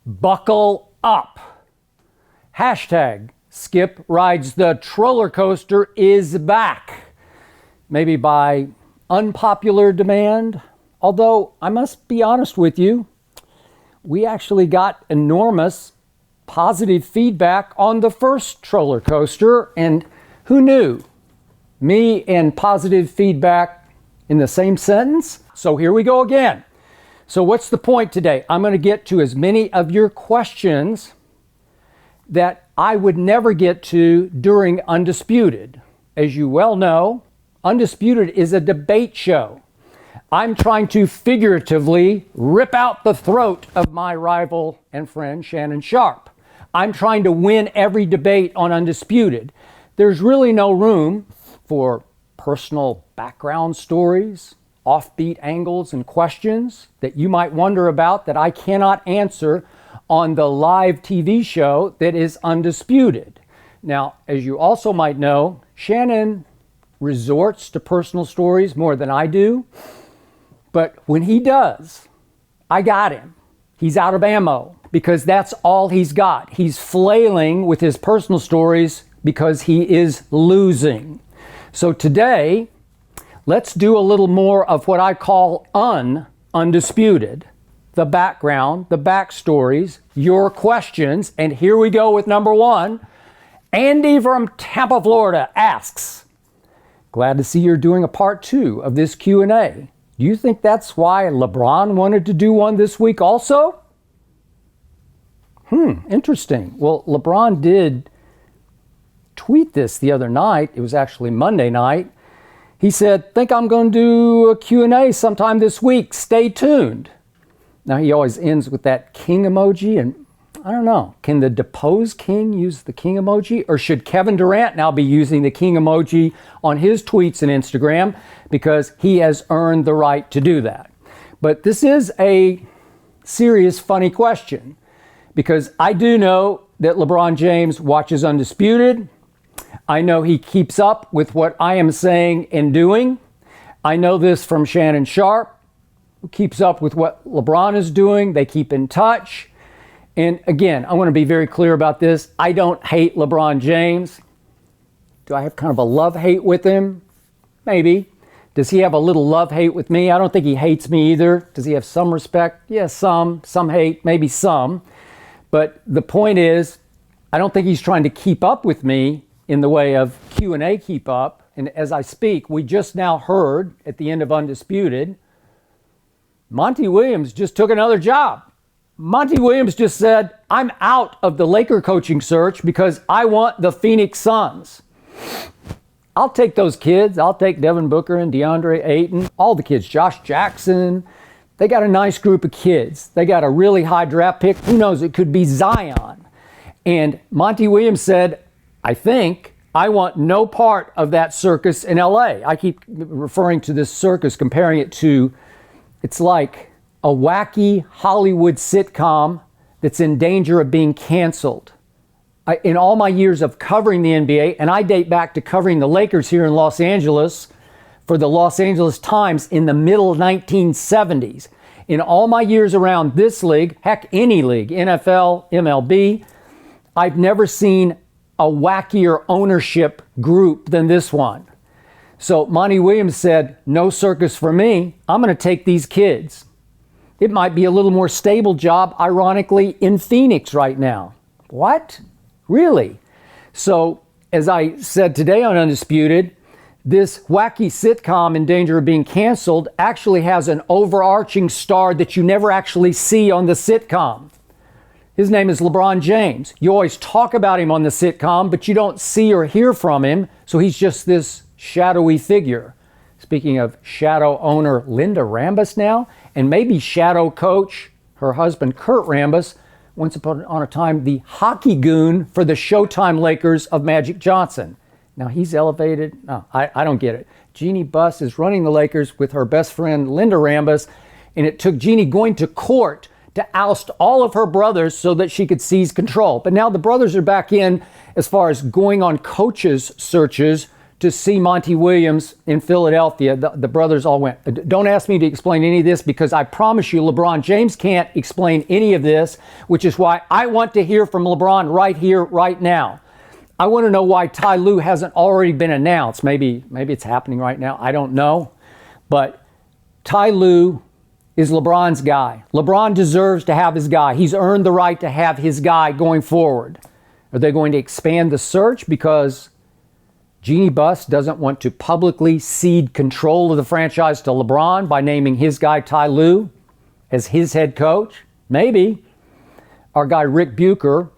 Buckle up. Hashtag Skip Rides the Troller Coaster is back. Maybe by unpopular demand. Although, I must be honest with you, we actually got enormous positive feedback on the first troller coaster. And who knew? Me and positive feedback in the same sentence? So here we go again. So what's the point today? I'm going to get to as many of your questions that I would never get to during Undisputed. As you well know, Undisputed is a debate show. I'm trying to figuratively rip out the throat of my rival and friend Shannon Sharpe. I'm trying to win every debate on Undisputed. There's really no room for personal background stories, offbeat angles and questions that you might wonder about that I cannot answer on the live TV show that is Undisputed. Now, as you also might know, Shannon resorts to personal stories more than I do, but when he does, I got him. He's out of ammo because that's all he's got. He's flailing with his personal stories because he is losing. So today, let's do a little more of what I call undisputed. The background, the backstories, your questions. And here we go with number one. Andy from Tampa, Florida asks, glad to see you're doing a part 2 of this Q&A. Do you think that's why LeBron wanted to do one this week also? Interesting. Well, LeBron did tweet this the other night. It was actually Monday night. He said, think I'm going to do a Q&A sometime this week. Stay tuned. Now, he always ends with that king emoji, and I don't know. Can the deposed king use the king emoji? Or should Kevin Durant now be using the king emoji on his tweets and Instagram because he has earned the right to do that? But this is a serious, funny question because I do know that LeBron James watches Undisputed. I know he keeps up with what I am saying and doing. I know this from Shannon Sharpe, who keeps up with what LeBron is doing. They keep in touch. And again, I want to be very clear about this. I don't hate LeBron James. Do I have kind of a love-hate with him? Maybe. Does he have a little love-hate with me? I don't think he hates me either. Does he have some respect? Yeah, some hate, maybe some. But the point is, I don't think he's trying to keep up with me in the way of Q&A keep up. And as I speak, we just now heard at the end of Undisputed, Monty Williams just took another job. Monty Williams just said, I'm out of the Laker coaching search because I want the Phoenix Suns. I'll take those kids. I'll take Devin Booker and DeAndre Ayton, all the kids, Josh Jackson. They got a nice group of kids. They got a really high draft pick. Who knows? It could be Zion. And Monty Williams said, I want no part of that circus in LA. I keep referring to this circus, comparing it to, it's like a wacky Hollywood sitcom that's in danger of being canceled. In all my years of covering the NBA, and I date back to covering the Lakers here in Los Angeles for the Los Angeles Times in the middle 1970s. In all my years around this league, heck, any league, NFL, MLB, I've never seen a wackier ownership group than this one. So Monty Williams said, no circus for me. I'm going to take these kids. It might be a little more stable job, ironically, in Phoenix right now. What? Really? So, as I said today on Undisputed, this wacky sitcom in danger of being canceled actually has an overarching star that you never actually see on the sitcom. His name is LeBron James. You always talk about him on the sitcom, but you don't see or hear from him, so he's just this shadowy figure. Speaking of shadow owner Linda Rambis now, and maybe shadow coach, her husband Kurt Rambis, once upon a time the hockey goon for the Showtime Lakers of Magic Johnson. Now he's elevated. No, I don't get it. Jeannie Buss is running the Lakers with her best friend Linda Rambis, and it took Jeannie going to court to oust all of her brothers so that she could seize control. But now the brothers are back in as far as going on coaches searches to see Monty Williams in Philadelphia. The brothers all went. Don't ask me to explain any of this because I promise you LeBron James can't explain any of this, which is why I want to hear from LeBron right here, right now. I want to know why Ty Lue hasn't already been announced. Maybe it's happening right now. I don't know. But Ty Lue is LeBron's guy. LeBron deserves to have his guy. He's earned the right to have his guy going forward. Are they going to expand the search because Jeannie Buss doesn't want to publicly cede control of the franchise to LeBron by naming his guy Ty Lue as his head coach? Maybe. Our guy Rick Bucher,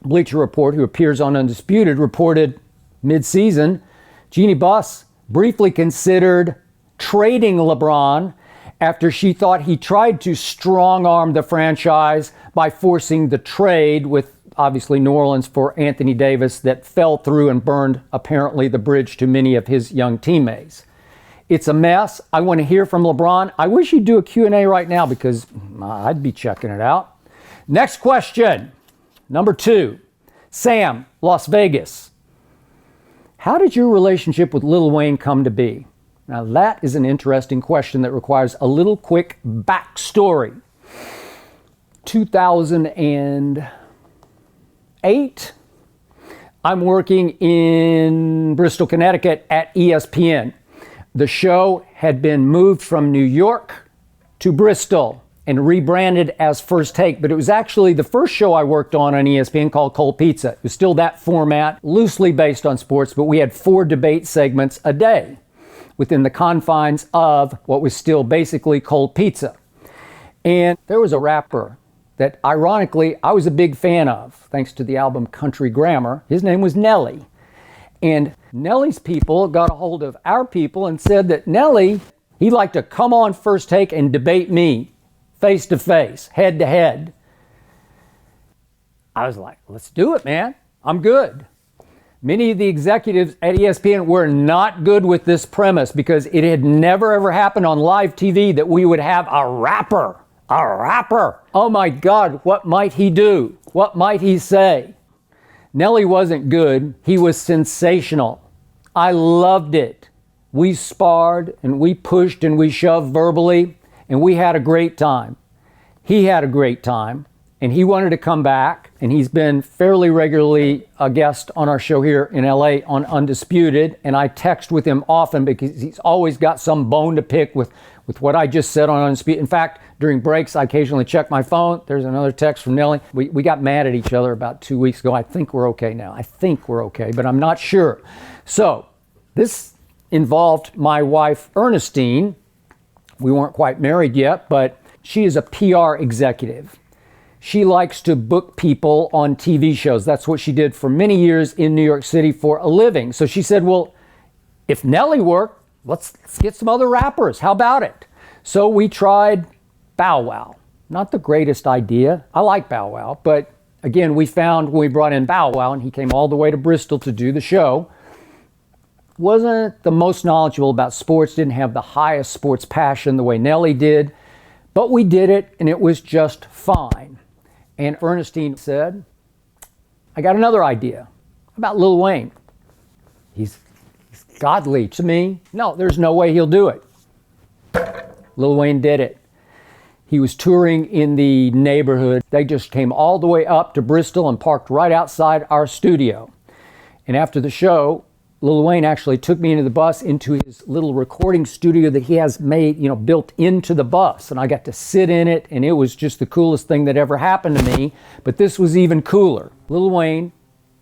Bleacher Report, who appears on Undisputed, reported mid-season Jeannie Buss briefly considered trading LeBron after she thought he tried to strong-arm the franchise by forcing the trade with obviously New Orleans for Anthony Davis that fell through and burned apparently the bridge to many of his young teammates. It's a mess. I want to hear from LeBron. I wish he'd do a Q&A right now because I'd be checking it out. Next question, number 2. Sam, Las Vegas. How did your relationship with Lil Wayne come to be? Now that is an interesting question that requires a little quick backstory. 2008, I'm working in Bristol, Connecticut at ESPN. The show had been moved from New York to Bristol and rebranded as First Take, but it was actually the first show I worked on ESPN called Cold Pizza. It was still that format, loosely based on sports, but we had 4 debate segments a day within the confines of what was still basically Cold Pizza. And there was a rapper that ironically I was a big fan of, thanks to the album Country Grammar. His name was Nelly. And Nelly's people got a hold of our people and said that Nelly, he'd like to come on First Take and debate me face to face, head to head. I was like, let's do it, man. I'm good. Many of the executives at ESPN were not good with this premise because it had never ever happened on live TV that we would have a rapper. Oh my God, what might he do? What might he say? Nelly wasn't good. He was sensational. I loved it. We sparred and we pushed and we shoved verbally and we had a great time. He had a great time and he wanted to come back, and he's been fairly regularly a guest on our show here in LA on Undisputed, and I text with him often because he's always got some bone to pick with what I just said on Undisputed. In fact, during breaks, I occasionally check my phone. There's another text from Nelly. We got mad at each other about 2 weeks ago. I think we're okay now. I think we're okay, but I'm not sure. So this involved my wife, Ernestine. We weren't quite married yet, but she is a PR executive. She likes to book people on TV shows. That's what she did for many years in New York City for a living. So she said, well, if Nelly worked, let's get some other rappers. How about it? So we tried Bow Wow. Not the greatest idea. I like Bow Wow. But again, we found when we brought in Bow Wow, and he came all the way to Bristol to do the show, wasn't the most knowledgeable about sports, didn't have the highest sports passion the way Nelly did. But we did it, and it was just fine. And Ernestine said, I got another idea. How about Lil Wayne? He's godly to me. No, there's no way he'll do it. Lil Wayne did it. He was touring in the neighborhood. They just came all the way up to Bristol and parked right outside our studio. And after the show, Lil Wayne actually took me into the bus into his little recording studio that he has made, built into the bus. And I got to sit in it, and it was just the coolest thing that ever happened to me. But this was even cooler. Lil Wayne,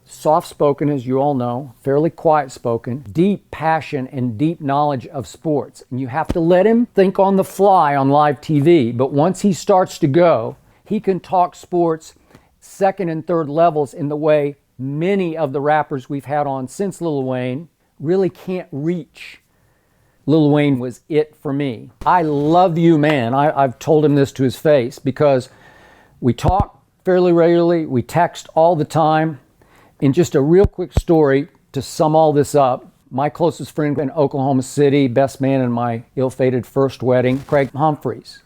soft-spoken, as you all know, fairly quiet-spoken, deep passion and deep knowledge of sports. And you have to let him think on the fly on live TV. But once he starts to go, he can talk sports second and third levels in the way many of the rappers we've had on since Lil Wayne really can't reach. Lil Wayne was it for me. I love you, man. I've told him this to his face because we talk fairly regularly. We text all the time. In just a real quick story to sum all this up, my closest friend in Oklahoma City, best man in my ill-fated first wedding, Craig Humphreys,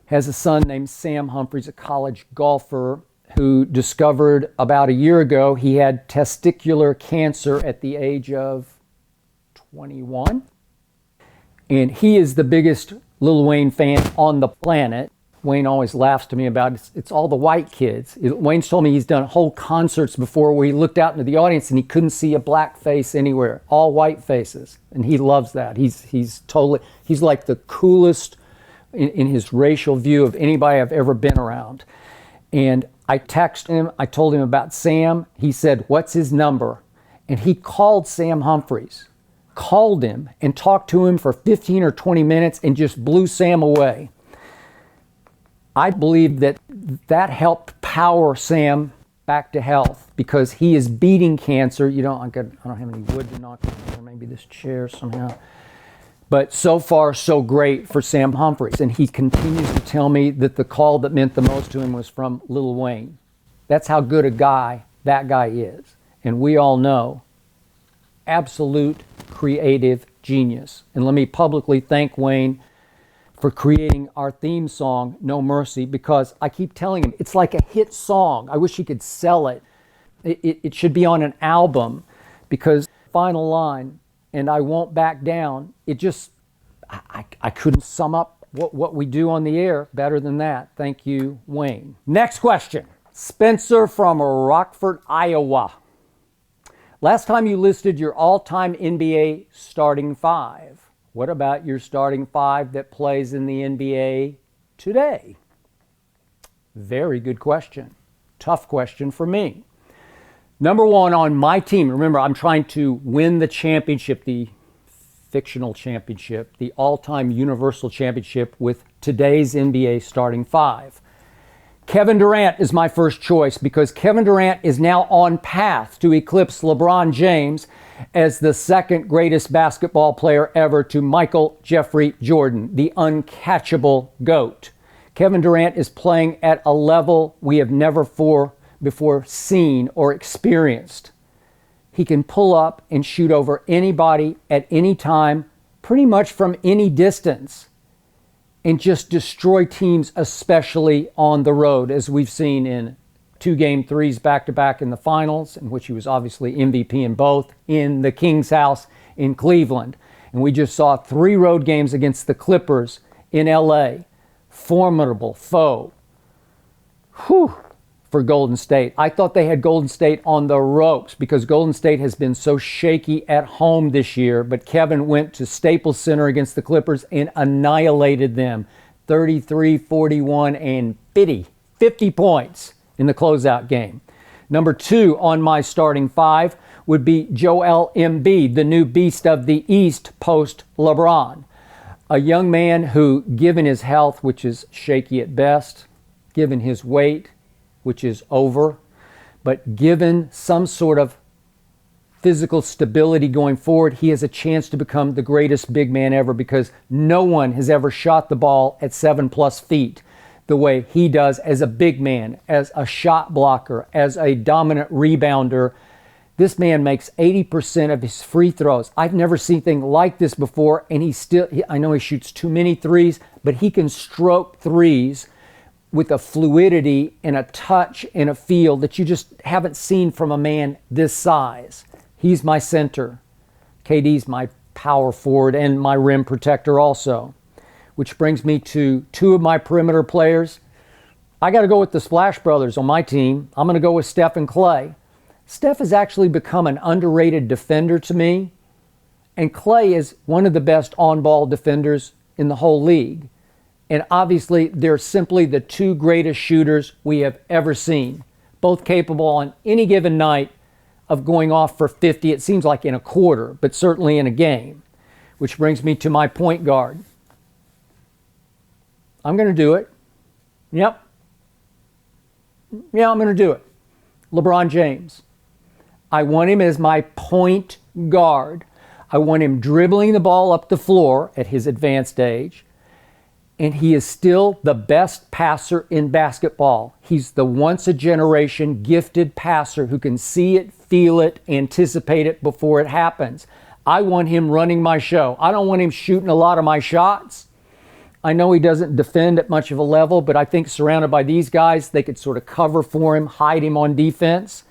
has a son named Sam Humphreys, a college golfer who discovered about a year ago he had testicular cancer at the age of 21. And he is the biggest Lil Wayne fan on the planet. Wayne always laughs to me about it's all the white kids. Wayne's told me he's done whole concerts before where he looked out into the audience and he couldn't see a black face anywhere, all white faces. And he loves that. He's like the coolest in his racial view of anybody I've ever been around. And I texted him, I told him about Sam. He said, "What's his number?" And he called Sam Humphries, called him and talked to him for 15 or 20 minutes and just blew Sam away. I believe that helped power Sam back to health because he is beating cancer. I don't have any wood to knock on here, maybe this chair somehow. But so far, so great for Sam Humphries. And he continues to tell me that the call that meant the most to him was from Lil Wayne. That's how good a guy that guy is. And we all know, absolute creative genius. And let me publicly thank Wayne for creating our theme song, No Mercy, because I keep telling him, it's like a hit song. I wish he could sell it. It should be on an album because final line, and I won't back down, I couldn't sum up what we do on the air better than that. Thank you, Wayne. Next question. Spencer from Rockford, Iowa. Last time you listed your all-time NBA starting five. What about your starting five that plays in the NBA today? Very good question. Tough question for me. Number one on my team, remember I'm trying to win the championship, the fictional championship, the all-time universal championship with today's NBA starting five. Kevin Durant is my first choice because Kevin Durant is now on path to eclipse LeBron James as the second greatest basketball player ever to Michael Jeffrey Jordan, the uncatchable GOAT. Kevin Durant is playing at a level we have never before seen or experienced. He can pull up and shoot over anybody at any time, pretty much from any distance, and just destroy teams, especially on the road, as we've seen in 2 Game 3s back-to-back in the finals, in which he was obviously MVP in both, in the King's house in Cleveland. And we just saw 3 road games against the Clippers in LA. Formidable foe. Whew. For Golden State. I thought they had Golden State on the ropes because Golden State has been so shaky at home this year, but Kevin went to Staples Center against the Clippers and annihilated them. 33-41 and 50 points in the closeout game. Number 2 on my starting five would be Joel Embiid, the new beast of the East post LeBron. A young man who, given his health, which is shaky at best, given his weight, which is over, but given some sort of physical stability going forward, he has a chance to become the greatest big man ever because no one has ever shot the ball at 7+ feet the way he does as a big man, as a shot blocker, as a dominant rebounder. This man makes 80% of his free throws. I've never seen anything like this before, and I know he shoots too many threes, but he can stroke threes with a fluidity and a touch and a feel that you just haven't seen from a man this size. He's my center. KD's my power forward and my rim protector also. Which brings me to 2 of my perimeter players. I got to go with the Splash Brothers on my team. I'm going to go with Steph and Clay. Steph has actually become an underrated defender to me, and Clay is one of the best on-ball defenders in the whole league. And obviously, they're simply the 2 greatest shooters we have ever seen, both capable on any given night of going off for 50, it seems like in a quarter, but certainly in a game. Which brings me to my point guard. I'm going to do it. Yep. Yeah, I'm going to do it. LeBron James. I want him as my point guard. I want him dribbling the ball up the floor at his advanced age. And he is still the best passer in basketball. He's the once-a-generation gifted passer who can see it, feel it, anticipate it before it happens. I want him running my show. I don't want him shooting a lot of my shots. I know he doesn't defend at much of a level, but I think surrounded by these guys, they could sort of cover for him, hide him on defense.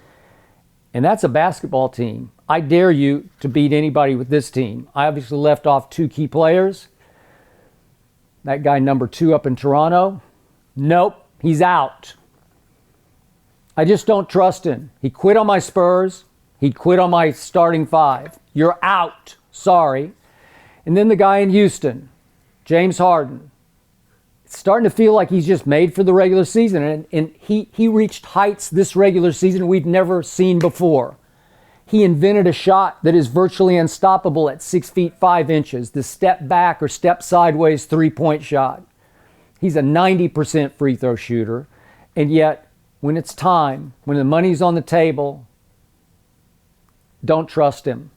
And that's a basketball team. I dare you to beat anybody with this team. I obviously left off 2 key players. That guy number 2 up in Toronto, nope, he's out. I just don't trust him. He quit on my Spurs. He quit on my starting 5. You're out. Sorry. And then the guy in Houston, James Harden. It's starting to feel like he's just made for the regular season. And he reached heights this regular season we've never seen before. He invented a shot that is virtually unstoppable at 6 feet 5 inches, the step back or step sideways 3-point shot. He's a 90% free throw shooter. And yet, when it's time, when the money's on the table, don't trust him.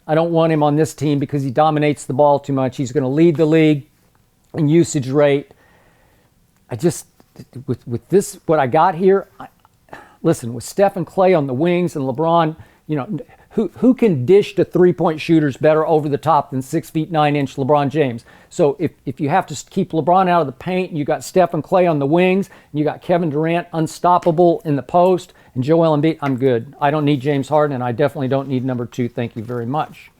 I don't want him on this team because he dominates the ball too much. He's going to lead the league in usage rate. I just, with this, what I got here, listen, with Steph and Clay on the wings and LeBron, you know, who can dish to 3-point shooters better over the top than 6 feet 9 inch LeBron James? So if you have to keep LeBron out of the paint, and you got Steph and Clay on the wings, and you got Kevin Durant unstoppable in the post, and Joel Embiid, I'm good. I don't need James Harden, and I definitely don't need number 2. Thank you very much.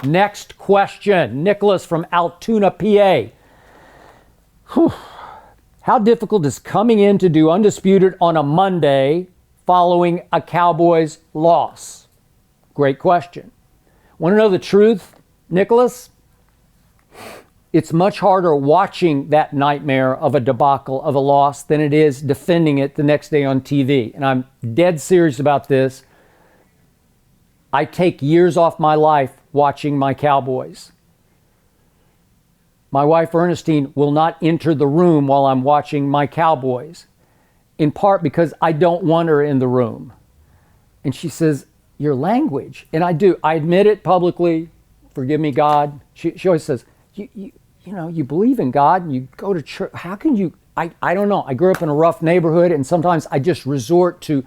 Next question, Nicholas from Altoona, PA. Whew. How difficult is coming in to do Undisputed on a Monday following a Cowboys loss? Great question. Want to know the truth, Nicholas? It's much harder watching that nightmare of a debacle of a loss than it is defending it the next day on TV. And I'm dead serious about this. I take years off my life watching my Cowboys. My wife, Ernestine, will not enter the room while I'm watching my Cowboys, in part because I don't want her in the room. And she says, your language. And I do. I admit it publicly. Forgive me, God. She always says, you know, you believe in God and you go to church. How can you? I don't know. I grew up in a rough neighborhood, and sometimes I just resort to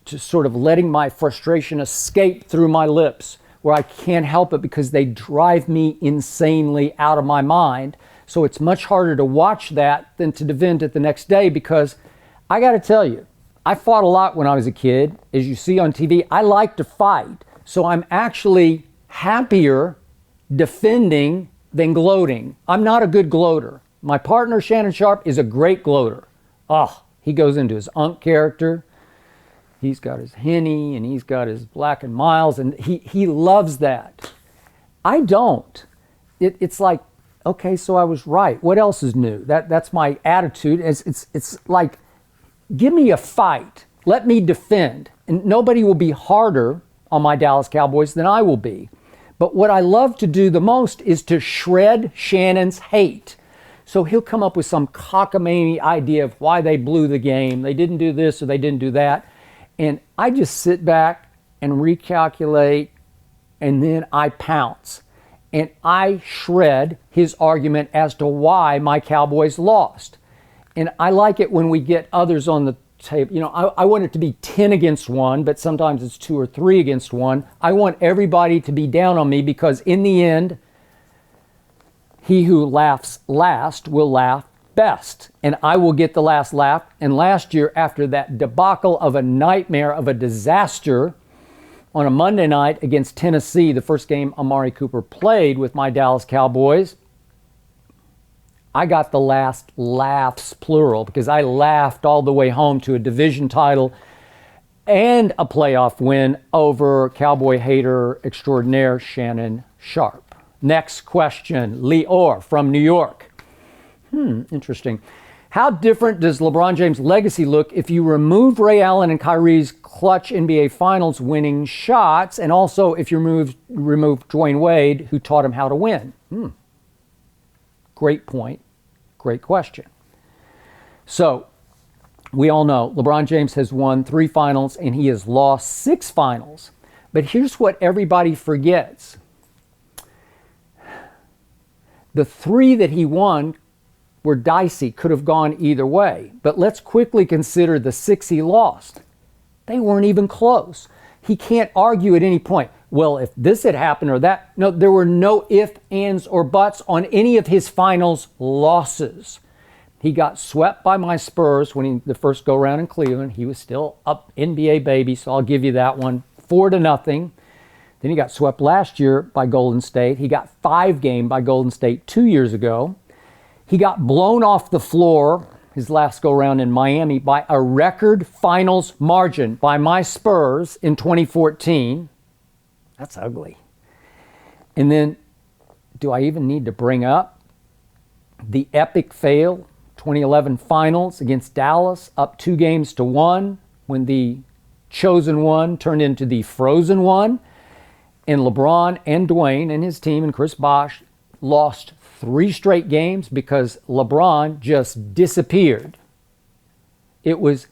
sort of letting my frustration escape through my lips, where I can't help it because they drive me insanely out of my mind. So it's much harder to watch that than to defend it the next day, because I got to tell you, I fought a lot when I was a kid. As you see on TV, I like to fight. So I'm actually happier defending than gloating. I'm not a good gloater. My partner, Shannon Sharpe, is a great gloater. Oh, he goes into his Unk character. He's got his Henny and he's got his Black and Miles, and he loves that. I don't. It's like, okay, so I was right. What else is new? That's my attitude. It's like, give me a fight. Let me defend. And nobody will be harder on my Dallas Cowboys than I will be. But what I love to do the most is to shred Shannon's hate. So he'll come up with some cockamamie idea of why they blew the game. They didn't do this or they didn't do that. And I just sit back and recalculate, and then I pounce. And I shred his argument as to why my Cowboys lost. And I like it when we get others on the table. You know, I want it to be 10 against 1, but sometimes it's 2 or 3 against 1. I want everybody to be down on me, because in the end, he who laughs last will laugh best. And I will get the last laugh. And last year, after that debacle of a nightmare, of a disaster, on a Monday night against Tennessee, the first game Amari Cooper played with my Dallas Cowboys, I got the last laughs, plural, because I laughed all the way home to a division title and a playoff win over Cowboy hater extraordinaire Shannon Sharpe. Next question, Lee Orr from New York. Interesting. How different does LeBron James' legacy look if you remove Ray Allen and Kyrie's clutch NBA Finals winning shots, and also if you remove Dwyane Wade, who taught him how to win? Great point. Great question. So, we all know LeBron James has won 3 finals and he has lost 6 finals. But here's what everybody forgets. The 3 that he won were dicey, could have gone either way. But let's quickly consider the 6 he lost. They weren't even close. He can't argue at any point, well, if this had happened or that. No, there were no ifs, ands, or buts on any of his finals losses. He got swept by my Spurs the first go-round in Cleveland. He was still up NBA baby, so I'll give you that one. 4-0. Then he got swept last year by Golden State. He got 5-game by Golden State 2 years ago. He got blown off the floor his last go-round in Miami by a record finals margin by my Spurs in 2014. That's ugly. And then, do I even need to bring up the epic fail 2011 finals against Dallas, up 2-1, when the chosen one turned into the frozen one? And LeBron and Dwyane and his team and Chris Bosh lost 3 straight games because LeBron just disappeared. It was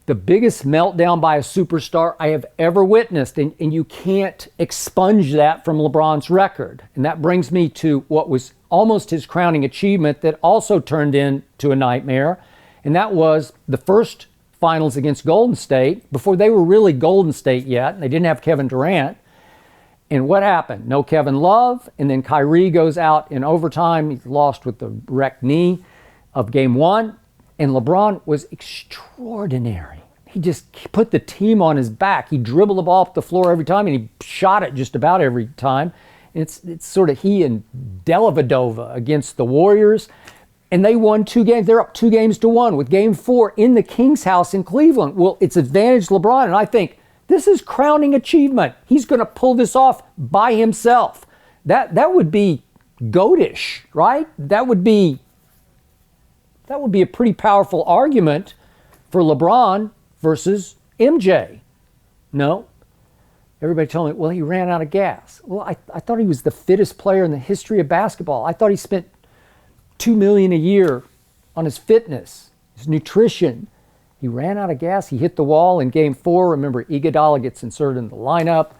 the biggest meltdown by a superstar I have ever witnessed, and you can't expunge that from LeBron's record. And that brings me to what was almost his crowning achievement that also turned into a nightmare, and that was the first finals against Golden State, before they were really Golden State yet, and they didn't have Kevin Durant. And what happened? No Kevin Love, and then Kyrie goes out in overtime. He's lost with the wrecked knee of game 1. And LeBron was extraordinary. He just put the team on his back. He dribbled the ball up the floor every time, and he shot it just about every time. And it's sort of he and Dellavedova against the Warriors. And they won 2 games. They're up 2-1 with game 4 in the King's house in Cleveland. Well, it's advantage LeBron, and I think, this is crowning achievement. He's going to pull this off by himself. That would be goatish, right? That would be a pretty powerful argument for LeBron versus MJ. No. Everybody told me, well, he ran out of gas. Well, I thought he was the fittest player in the history of basketball. I thought he spent $2 million a year on his fitness, his nutrition. He ran out of gas. He hit the wall in game 4. Remember, Iguodala gets inserted in the lineup.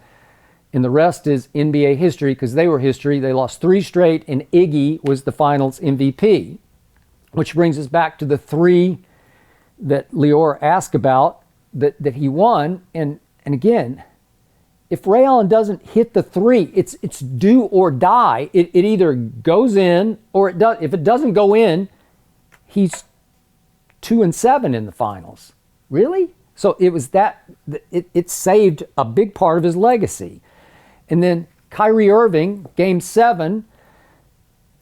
And the rest is NBA history, because they were history. They lost 3 straight, and Iggy was the finals MVP. Which brings us back to the 3 that Lior asked about that he won. And again, if Ray Allen doesn't hit the 3, it's do or die. It either goes in or it does. If it doesn't go in, he's 2-7 in the finals. Really? So it was that, it saved a big part of his legacy. And then Kyrie Irving, game 7,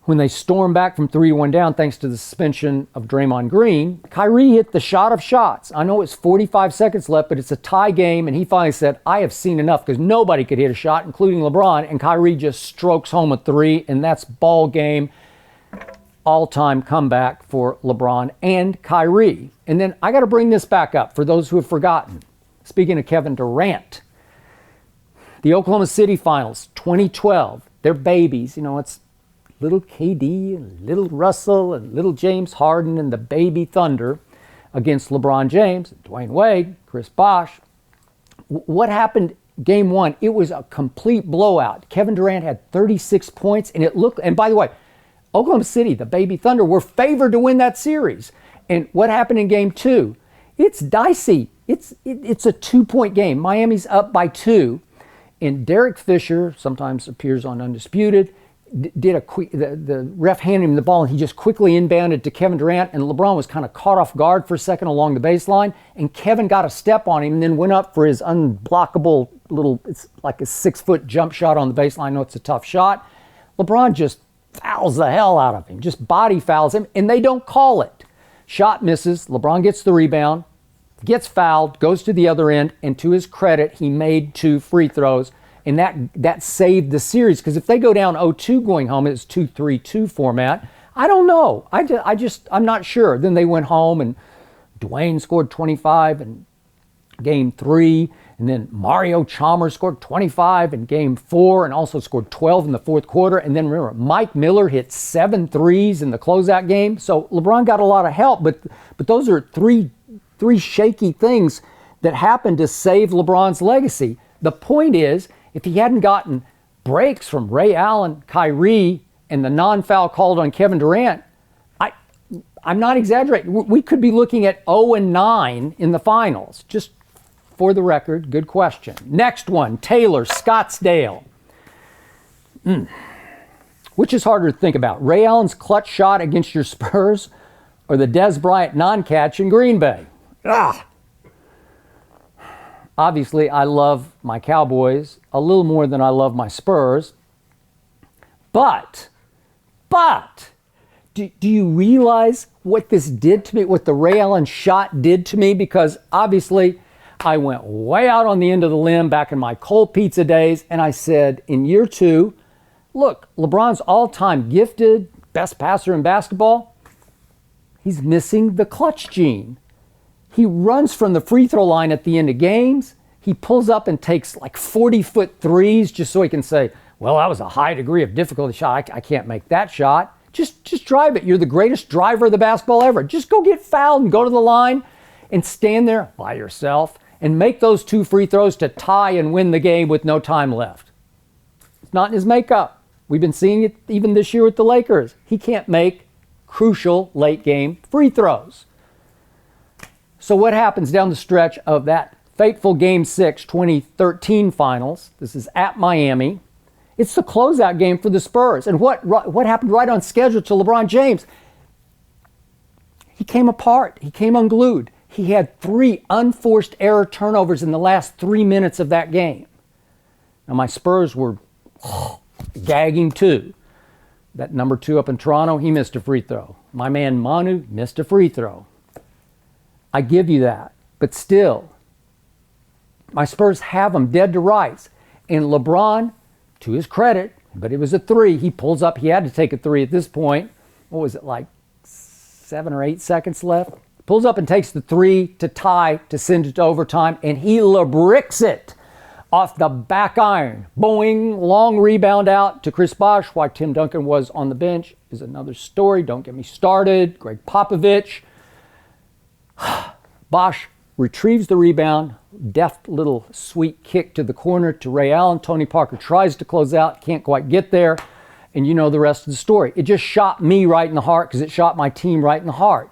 when they stormed back from 3-1 down thanks to the suspension of Draymond Green, Kyrie hit the shot of shots. I know it's 45 seconds left, but it's a tie game, and he finally said, I have seen enough, because nobody could hit a shot, including LeBron, and Kyrie just strokes home a 3, and that's ball game. All-time comeback for LeBron and Kyrie. And then I got to bring this back up for those who have forgotten. Speaking of Kevin Durant, the Oklahoma City Finals, 2012, they're babies. You know, it's little KD and little Russell and little James Harden and the baby Thunder against LeBron James, Dwyane Wade, Chris Bosh. What happened game 1? It was a complete blowout. Kevin Durant had 36 points, and and by the way, Oklahoma City, the baby Thunder, were favored to win that series. And what happened in game 2? It's dicey. It's a 2-point game. Miami's up by 2. And Derek Fisher, sometimes appears on Undisputed, did a quick, the ref handed him the ball, and he just quickly inbounded to Kevin Durant, and LeBron was kind of caught off guard for a second along the baseline, and Kevin got a step on him and then went up for his unblockable it's like a 6-foot jump shot on the baseline. I know it's a tough shot. LeBron just fouls the hell out of him, just body fouls him, and they don't call it. Shot misses, LeBron gets the rebound, gets fouled, goes to the other end, and to his credit, he made 2 free throws, and that saved the series, because if they go down 0-2 going home, it's 2-3-2 format. I don't know. I'm not sure. Then they went home, and Dwyane scored 25 in game 3, and then Mario Chalmers scored 25 in game 4 and also scored 12 in the fourth quarter. And then remember, Mike Miller hit 7 threes in the closeout game. So LeBron got a lot of help, but those are three shaky things that happened to save LeBron's legacy. The point is, if he hadn't gotten breaks from Ray Allen, Kyrie, and the non-foul called on Kevin Durant, I'm not exaggerating. We could be looking at 0-9 in the finals. Just for the record, good question. Next one, Taylor, Scottsdale. Which is harder to think about? Ray Allen's clutch shot against your Spurs, or the Dez Bryant non-catch in Green Bay. Ah! Obviously, I love my Cowboys a little more than I love my Spurs. But, do you realize what this did to me, what the Ray Allen shot did to me? Because obviously, I went way out on the end of the limb back in my cold pizza days, and I said, in year 2, look, LeBron's all-time gifted, best passer in basketball. He's missing the clutch gene. He runs from the free throw line at the end of games. He pulls up and takes like 40-foot threes just so he can say, well, that was a high degree of difficulty shot. I can't make that shot. Just drive it. You're the greatest driver of the basketball ever. Just go get fouled and go to the line and stand there by yourself and make those 2 free throws to tie and win the game with no time left. It's not in his makeup. We've been seeing it even this year with the Lakers. He can't make crucial late game free throws. So what happens down the stretch of that fateful Game 6 2013 finals? This is at Miami. It's the closeout game for the Spurs. And what happened right on schedule to LeBron James? He came apart. He came unglued. He had 3 unforced error turnovers in the last 3 minutes of that game. Now my Spurs were gagging too. That number 2 up in Toronto, he missed a free throw. My man Manu missed a free throw. I give you that. But still, my Spurs have them dead to rights. And LeBron, to his credit, but it was a 3. He pulls up. He had to take a 3 at this point. What was it, like 7 or 8 seconds left? Pulls up and takes the 3 to tie, to send it to overtime, and he LeBricks it off the back iron. Boing, long rebound out to Chris Bosh. Why Tim Duncan was on the bench is another story. Don't get me started. Greg Popovich. Bosh retrieves the rebound. Deft little sweet kick to the corner to Ray Allen. Tony Parker tries to close out. Can't quite get there. And you know the rest of the story. It just shot me right in the heart because it shot my team right in the heart.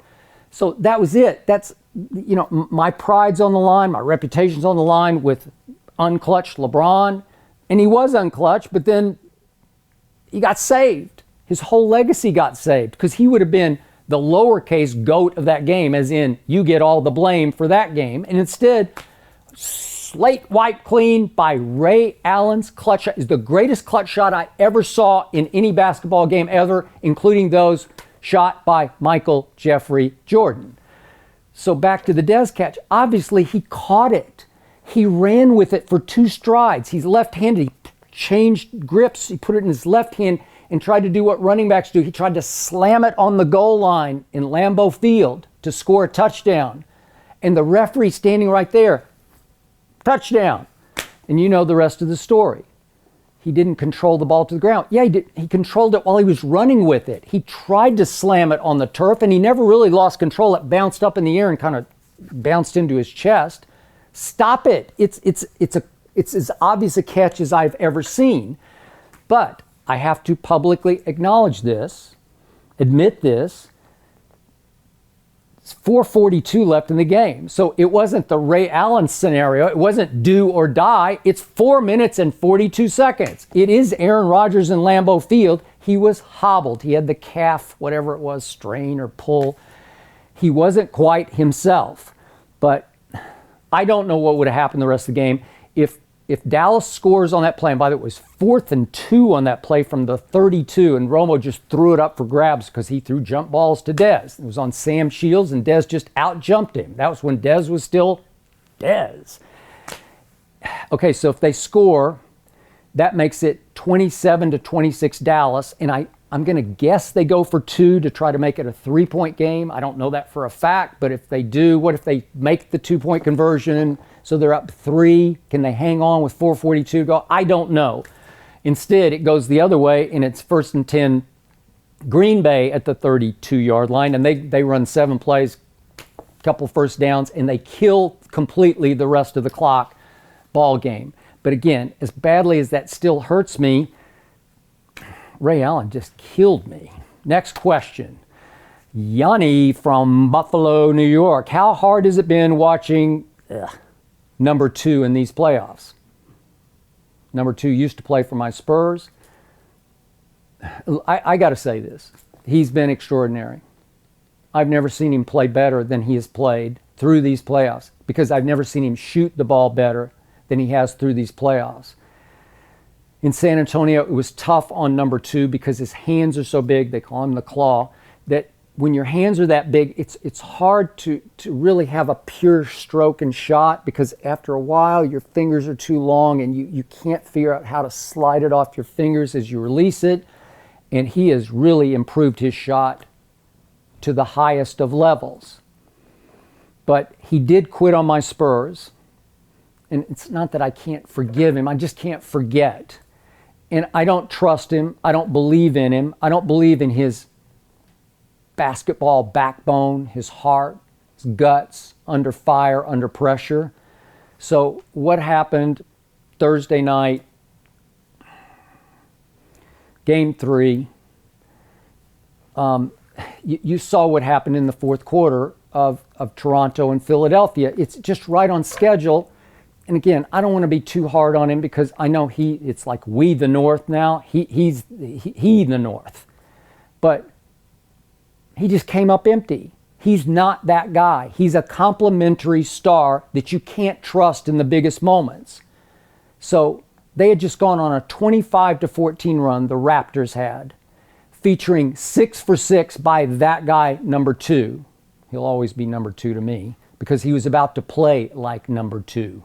So that was it. That's, you know, my pride's on the line. My reputation's on the line with unclutched LeBron. And he was unclutched, but then he got saved. His whole legacy got saved because he would have been the lowercase GOAT of that game, as in you get all the blame for that game. And instead, slate wiped clean by Ray Allen's clutch shot. Is the greatest clutch shot I ever saw in any basketball game ever, including those shot by Michael Jeffrey Jordan. So back to the Dez catch. Obviously, he caught it. He ran with it for 2 strides. He's left-handed. He changed grips. He put it in his left hand and tried to do what running backs do. He tried to slam it on the goal line in Lambeau Field to score a touchdown. And the referee standing right there, touchdown. And you know the rest of the story. He didn't control the ball to the ground. Yeah, he did. He controlled it while he was running with it. He tried to slam it on the turf, and he never really lost control. It bounced up in the air and kind of bounced into his chest. Stop it. It's as obvious a catch as I've ever seen. But I have to publicly acknowledge this, admit this. It's 4:42 left in the game. So it wasn't the Ray Allen scenario. It wasn't do or die. It's 4 minutes and 42 seconds. It is Aaron Rodgers in Lambeau Field. He was hobbled. He had the calf, whatever it was, strain or pull. He wasn't quite himself. But I don't know what would have happened the rest of the game if Dallas scores on that play. And by the way, it was 4th and 2 on that play from the 32, and Romo just threw it up for grabs because he threw jump balls to Dez. It was on Sam Shields, and Dez just out-jumped him. That was when Dez was still Dez. Okay, so if they score, that makes it 27-26 Dallas, and I'm going to guess they go for 2 to try to make it a 3-point game. I don't know that for a fact, but if they do, what if they make the 2-point conversion so they're up 3? Can they hang on with 4:42 to go? I don't know. Instead, it goes the other way, and it's 1st and 10 Green Bay at the 32-yard line, and they run 7 plays, couple first downs, and they kill completely the rest of the clock ball game. But again, as badly as that still hurts me, Ray Allen just killed me. Next question. Yanni from Buffalo, New York. How hard has it been watching number 2 in these playoffs? Number 2 used to play for my Spurs. I got to say this. He's been extraordinary. I've never seen him play better than he has played through these playoffs, because I've never seen him shoot the ball better than he has through these playoffs. In San Antonio, it was tough on number 2 because his hands are so big, they call him the claw, that when your hands are that big, it's hard to really have a pure stroke and shot, because after a while your fingers are too long and you can't figure out how to slide it off your fingers as you release it. And he has really improved his shot to the highest of levels. But he did quit on my Spurs. And it's not that I can't forgive him, I just can't forget. And I don't trust him, I don't believe in him, I don't believe in his basketball backbone, his heart, his guts, under fire, under pressure. So what happened Thursday night, Game 3, you saw what happened in the fourth quarter of Toronto and Philadelphia. It's just right on schedule. And again, I don't want to be too hard on him, because I know it's like we the North now. He's the North. But he just came up empty. He's not that guy. He's a complimentary star that you can't trust in the biggest moments. So they had just gone on a 25-14 run, the Raptors had, featuring 6 for 6 by that guy, number 2. He'll always be number 2 to me, because he was about to play like number 2.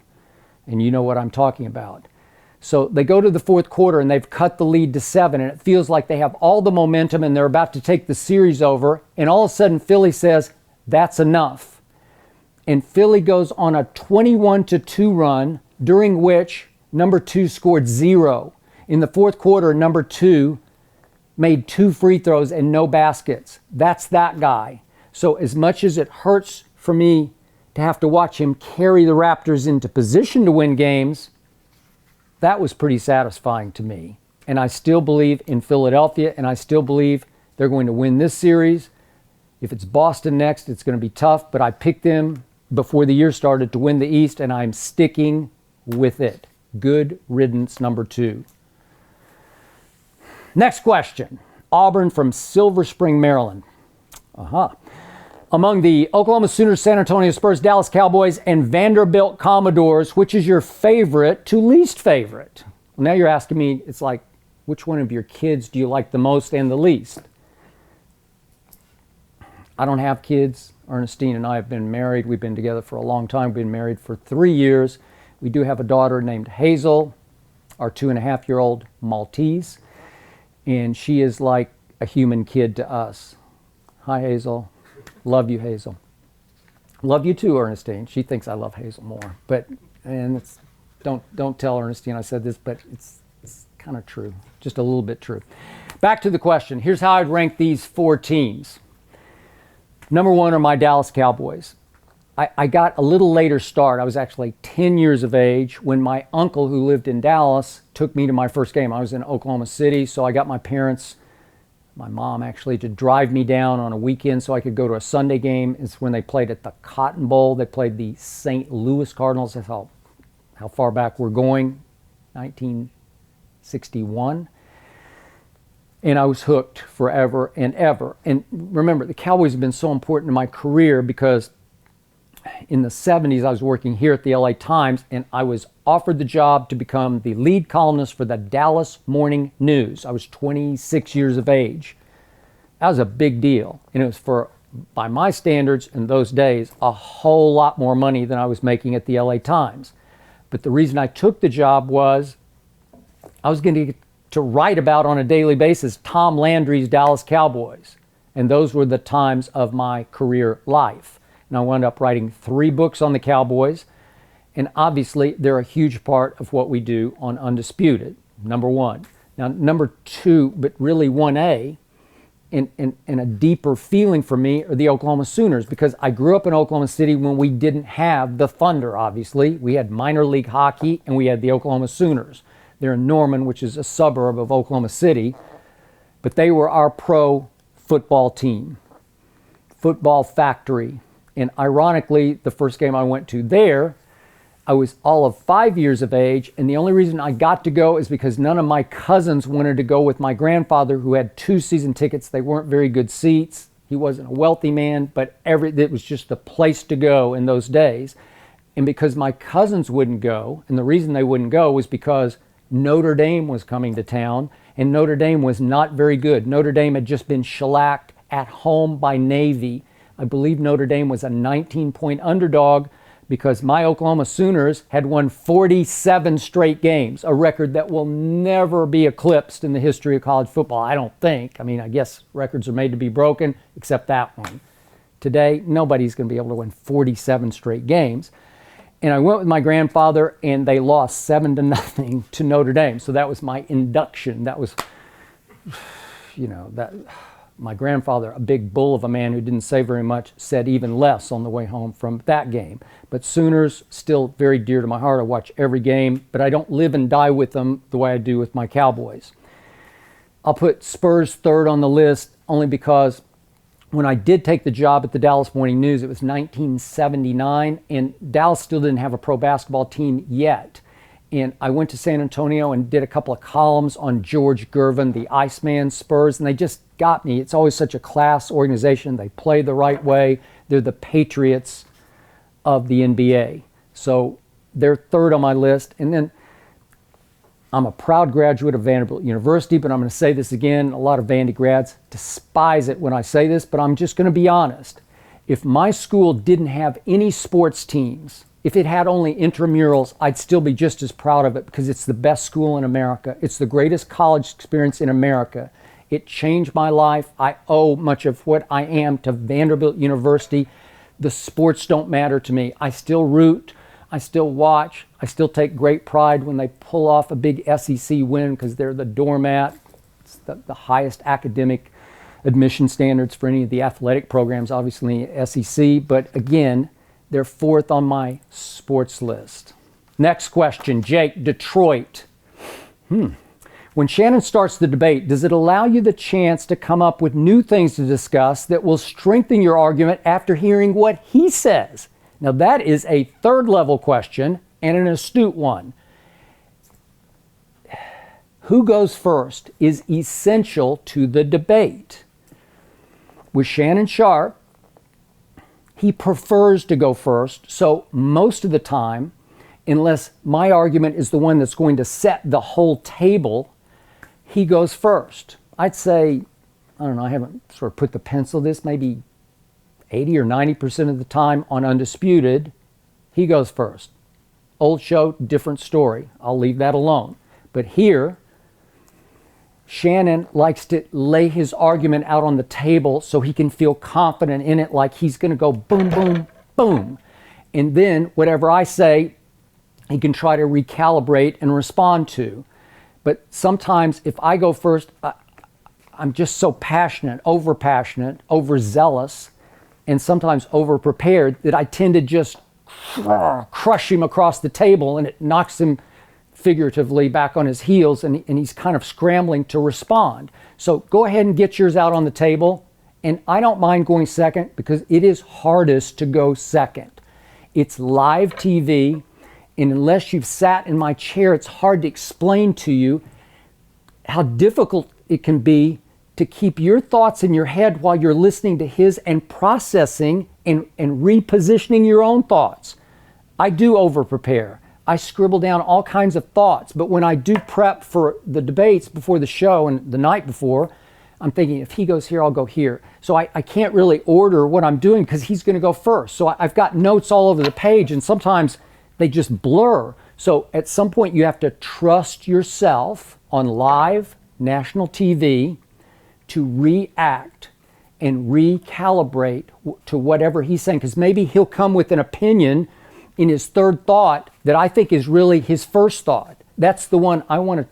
And you know what I'm talking about. So they go to the fourth quarter and they've cut the lead to 7, and it feels like they have all the momentum and they're about to take the series over. And all of a sudden Philly says, that's enough. And Philly goes on a 21-2 run, during which number 2 scored 0. In the fourth quarter, number 2 made 2 free throws and no baskets. That's that guy. So as much as it hurts for me to have to watch him carry the Raptors into position to win games, that was pretty satisfying to me. And I still believe in Philadelphia, and I still believe they're going to win this series. If it's Boston next, it's going to be tough, but I picked them before the year started to win the East, and I'm sticking with it. Good riddance, number 2. Next question. Auburn from Silver Spring, Maryland. Among the Oklahoma Sooners, San Antonio Spurs, Dallas Cowboys, and Vanderbilt Commodores, which is your favorite to least favorite? Well, now you're asking me, it's like, which one of your kids do you like the most and the least? I don't have kids. Ernestine and I have been married. We've been together for a long time. We've been married for 3 years. We do have a daughter named Hazel, our 2.5-year-old Maltese, and she is like a human kid to us. Hi, Hazel. Love you, Hazel. Love you too, Ernestine. She thinks I love Hazel more. Don't tell Ernestine I said this, but it's kind of true. Just a little bit true. Back to the question. Here's how I'd rank these 4 teams. Number 1 are my Dallas Cowboys. I got a little later start. I was actually 10 years of age when my uncle, who lived in Dallas, took me to my first game. I was in Oklahoma City, so I got my parents, my mom actually, to drive me down on a weekend so I could go to a Sunday game. It's when they played at the Cotton Bowl. They played the St. Louis Cardinals. That's how far back we're going, 1961. And I was hooked forever and ever. And remember, the Cowboys have been so important in my career because in the 70s, I was working here at the LA Times, and I was offered the job to become the lead columnist for the Dallas Morning News. I was 26 years of age. That was a big deal. And it was for, by my standards in those days, a whole lot more money than I was making at the LA Times. But the reason I took the job was I was going to get to write about on a daily basis Tom Landry's Dallas Cowboys. And those were the times of my career life. And I wound up writing 3 books on the Cowboys. And obviously, they're a huge part of what we do on Undisputed, number 1. Now, number 2, but really 1A, and a deeper feeling for me, are the Oklahoma Sooners, because I grew up in Oklahoma City when we didn't have the Thunder, obviously. We had minor league hockey, and we had the Oklahoma Sooners. They're in Norman, which is a suburb of Oklahoma City. But they were our pro football team, football factory. And ironically, the first game I went to there, I was all of 5 years of age, and the only reason I got to go is because none of my cousins wanted to go with my grandfather, who had 2 season tickets. They weren't very good seats. He wasn't a wealthy man, but it was just the place to go in those days. And because my cousins wouldn't go, and the reason they wouldn't go was because Notre Dame was coming to town, and Notre Dame was not very good. Notre Dame had just been shellacked at home by Navy. I believe Notre Dame was a 19-point underdog because my Oklahoma Sooners had won 47 straight games, a record that will never be eclipsed in the history of college football, I don't think. I mean, I guess records are made to be broken, except that one. Today, nobody's going to be able to win 47 straight games. And I went with my grandfather, and they lost 7-0 to Notre Dame. So that was my induction. That was, my grandfather, a big bull of a man who didn't say very much, said even less on the way home from that game. But Sooners, still very dear to my heart. I watch every game, but I don't live and die with them the way I do with my Cowboys. I'll put Spurs third on the list only because when I did take the job at the Dallas Morning News, it was 1979, and Dallas still didn't have a pro basketball team yet. And I went to San Antonio and did a couple of columns on George Gervin, the Iceman Spurs, and they just got me. It's always such a class organization. They play the right way. They're the Patriots of the NBA. So they're third on my list. And then I'm a proud graduate of Vanderbilt University, but I'm going to say this again. A lot of Vandy grads despise it when I say this, but I'm just going to be honest. If my school didn't have any sports teams, if it had only intramurals, I'd still be just as proud of it because it's the best school in America. It's the greatest college experience in America. It changed my life. I owe much of what I am to Vanderbilt University. The sports don't matter to me. I still root. I still watch. I still take great pride when they pull off a big SEC win because they're the doormat. It's the highest academic admission standards for any of the athletic programs, obviously SEC. But again, they're fourth on my sports list. Next question, Jake, Detroit. When Shannon starts the debate, does it allow you the chance to come up with new things to discuss that will strengthen your argument after hearing what he says? Now that is a third level question and an astute one. Who goes first is essential to the debate. With Shannon Sharpe, he prefers to go first, so most of the time, unless my argument is the one that's going to set the whole table, he goes first. I'd say, I don't know, I haven't sort of put the pencil this, maybe 80 or 90% of the time on Undisputed, he goes first. Old show, different story. I'll leave that alone. But here, Shannon likes to lay his argument out on the table so he can feel confident in it, like he's going to go boom, boom, boom. And then whatever I say, he can try to recalibrate and respond to. But sometimes if I go first, I'm just so passionate, overzealous, and sometimes overprepared that I tend to just crush him across the table, and it knocks him figuratively back on his heels, and he's kind of scrambling to respond. So go ahead and get yours out on the table. And I don't mind going second because it is hardest to go second. It's live TV, and unless you've sat in my chair, it's hard to explain to you how difficult it can be to keep your thoughts in your head while you're listening to his and processing and repositioning your own thoughts. I do over-prepare. I scribble down all kinds of thoughts, but when I do prep for the debates before the show and the night before, I'm thinking, if he goes here, I'll go here. So I can't really order what I'm doing because he's going to go first. So I've got notes all over the page, and sometimes they just blur. So at some point, you have to trust yourself on live national TV to react and recalibrate to whatever he's saying, because maybe he'll come with an opinion in his third thought that I think is really his first thought. That's the one I want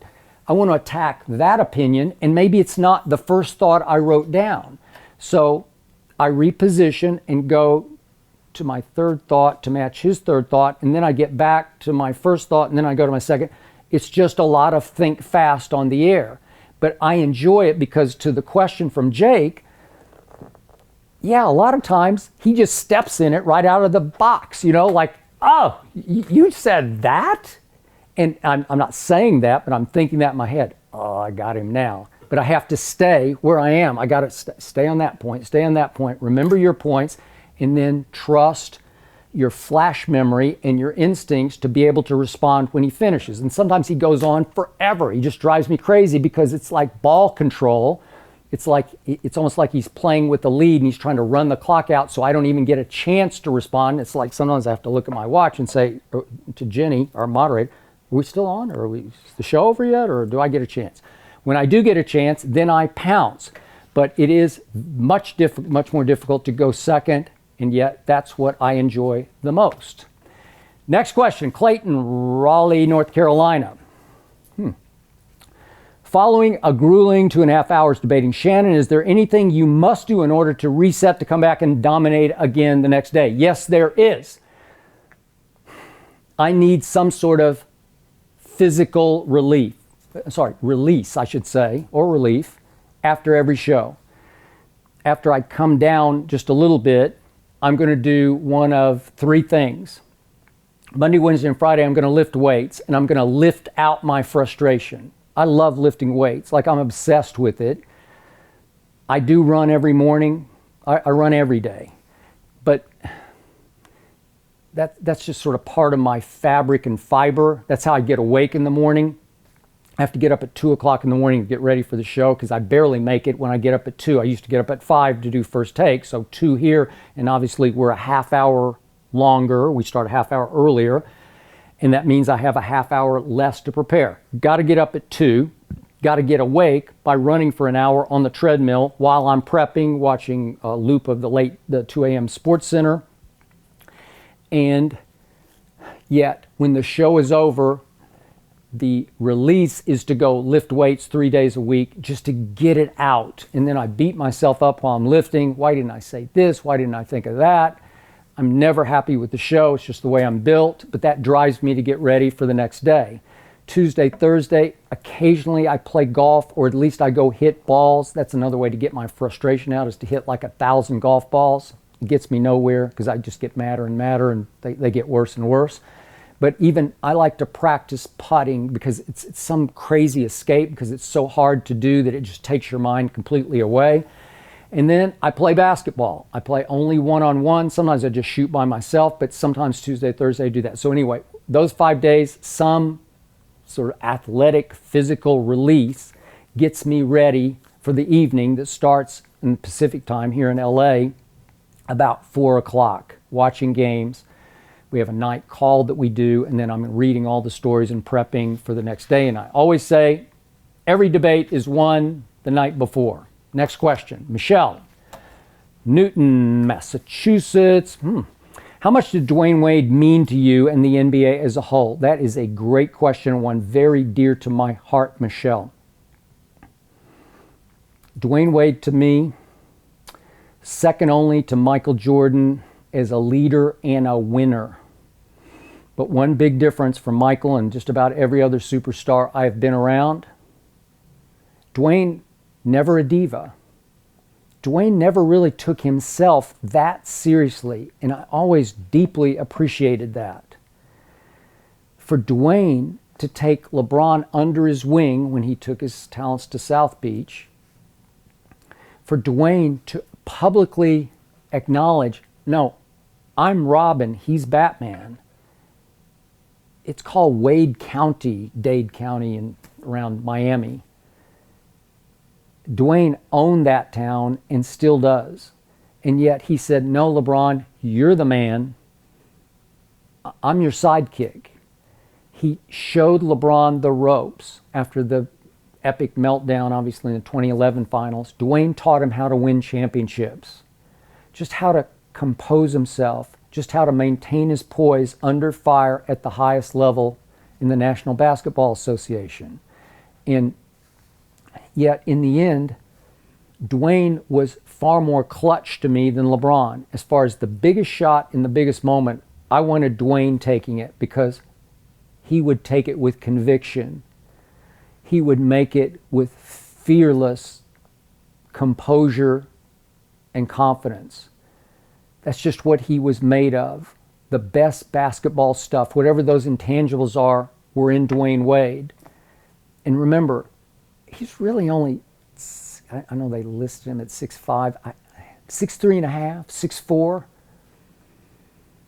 to attack, that opinion, and maybe it's not the first thought I wrote down. So I reposition and go to my third thought to match his third thought, and then I get back to my first thought, and then I go to my second. It's just a lot of think fast on the air. But I enjoy it because, to the question from Jake, yeah, a lot of times he just steps in it right out of the box, like, oh, you said that? And I'm not saying that, but I'm thinking that in my head. Oh, I got him now. but I have to stay where I am. I got to stay on that point, stay on that point, remember your points, and then trust your flash memory and your instincts to be able to respond when he finishes. And sometimes he goes on forever. He just drives me crazy because it's like ball control. It's almost like he's playing with the lead and he's trying to run the clock out so I don't even get a chance to respond. It's like sometimes I have to look at my watch and say to Jenny, our moderator, are we still on? Or is the show over yet? Or do I get a chance? When I do get a chance, then I pounce. But it is much more difficult to go second, and yet that's what I enjoy the most. Next question, Clayton, Raleigh, North Carolina. Following a grueling 2.5 hours debating Shannon, is there anything you must do in order to reset to come back and dominate again the next day? Yes, there is. I need some sort of physical release, I should say, or relief after every show. After I come down just a little bit, I'm going to do one of 3 things. Monday, Wednesday, and Friday, I'm going to lift weights, and I'm going to lift out my frustration. I love lifting weights, like I'm obsessed with it. I do run every morning. I run every day. But that's just sort of part of my fabric and fiber. That's how I get awake in the morning. I have to get up at 2 o'clock in the morning to get ready for the show because I barely make it when I get up at 2. I used to get up at 5 to do first take, so 2 here, and obviously we're a half hour longer. We start a half hour earlier, and that means I have a half hour less to prepare. Got to get up at 2, got to get awake by running for an hour on the treadmill while I'm prepping, watching a loop of the 2 a.m. Sports Center. And yet, when the show is over, the release is to go lift weights 3 days a week just to get it out. And then I beat myself up while I'm lifting. Why didn't I say this? Why didn't I think of that? I'm never happy with the show. It's just the way I'm built, but that drives me to get ready for the next day. Tuesday, Thursday, occasionally I play golf, or at least I go hit balls. That's another way to get my frustration out, is to hit like 1,000 golf balls. It gets me nowhere because I just get madder and madder, and they get worse and worse. But even I like to practice putting because it's some crazy escape, because it's so hard to do that it just takes your mind completely away. And then I play basketball. I play only one-on-one. Sometimes I just shoot by myself, but sometimes Tuesday, Thursday I do that. So anyway, those 5 days, some sort of athletic, physical release gets me ready for the evening that starts in Pacific time here in LA about 4 o'clock, watching games. We have a night call that we do, and then I'm reading all the stories and prepping for the next day. And I always say, every debate is won the night before. Next question, Michelle, Newton, Massachusetts. How much did Dwyane Wade mean to you and the NBA as a whole? That is a great question, one very dear to my heart, Michelle. Dwyane Wade to me, second only to Michael Jordan as a leader and a winner. But one big difference from Michael and just about every other superstar I've been around, Dwyane, never a diva. Dwyane never really took himself that seriously, and I always deeply appreciated that. For Dwyane to take LeBron under his wing when he took his talents to South Beach, for Dwyane to publicly acknowledge, no, I'm Robin, he's Batman. It's called Wade County, Dade County, and around Miami. Dwyane owned that town and still does. And yet he said, no, LeBron, you're the man. I'm your sidekick. He showed LeBron the ropes after the epic meltdown, obviously, in the 2011 finals. Dwyane taught him how to win championships, just how to compose himself, just how to maintain his poise under fire at the highest level in the National Basketball Association. And yet, in the end, Dwyane was far more clutch to me than LeBron. As far as the biggest shot in the biggest moment, I wanted Dwyane taking it because he would take it with conviction. He would make it with fearless composure and confidence. That's just what he was made of. The best basketball stuff, whatever those intangibles are, were in Dwyane Wade. And remember, he's really only I know they listed him at 6'5", 6'3.5", 6'4".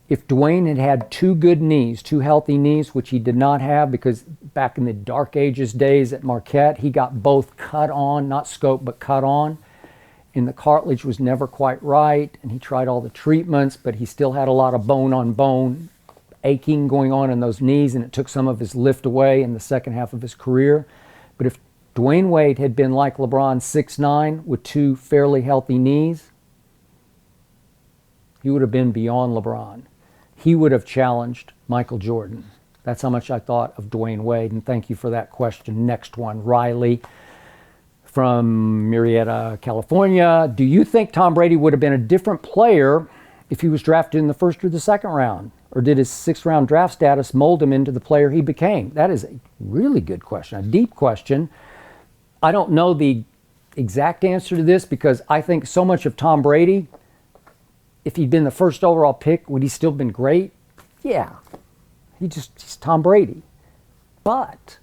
If Dwyane had had two good knees, two healthy knees, which he did not have because back in the dark ages days at Marquette, he got both cut on, not scoped, but cut on. And the cartilage was never quite right. And he tried all the treatments, but he still had a lot of bone-on-bone aching going on in those knees, and it took some of his lift away in the second half of his career. But if Dwyane Wade had been like LeBron, 6'9", with two fairly healthy knees, he would have been beyond LeBron. He would have challenged Michael Jordan. That's how much I thought of Dwyane Wade, and thank you for that question. Next one, Riley from Murrieta, California. Do you think Tom Brady would have been a different player if he was drafted in the first or the second round? Or did his sixth-round draft status mold him into the player he became? That is a really good question, a deep question. I don't know the exact answer to this because I think so much of Tom Brady, if he'd been the first overall pick, would he still been great? Yeah. He's Tom Brady. But